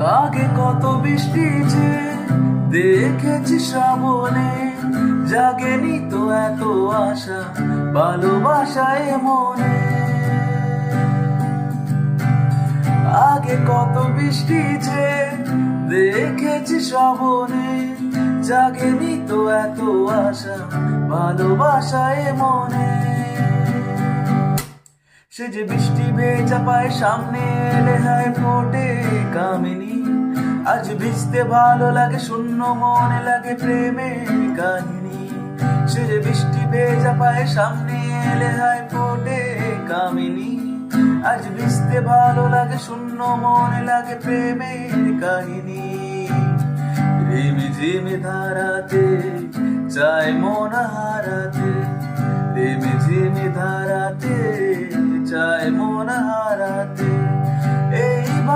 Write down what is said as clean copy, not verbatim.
আগে কত বৃষ্টি যে দেখেছি শ্রাবণে, জাগেনি তো এত আশা ভালোবাসায় মনে। আগে কত বৃষ্টি যে দেখেছি শ্রাবণে, জাগেনি তো এত আশা ভালোবাসায় মনে। সে যে বৃষ্টি ভেজা পায় সামনে এলে হায় ফোটে কামিনী। আজ ভিজতে ভালো লাগে, শূন্য মনে লাগে প্রেমের কাহিনী। সে যে বৃষ্টি ভেজা পায় সামনে এলে হায় ফোটে কামিনী। আজ ভিজতে ভালো লাগে, শূন্য মনে লাগে প্রেমের কাহিনী। রিমি ঝিমি ধারাতে চাই মন হারাতে, রিমি ঝিমি ধারাতে চাই মন হারাতে।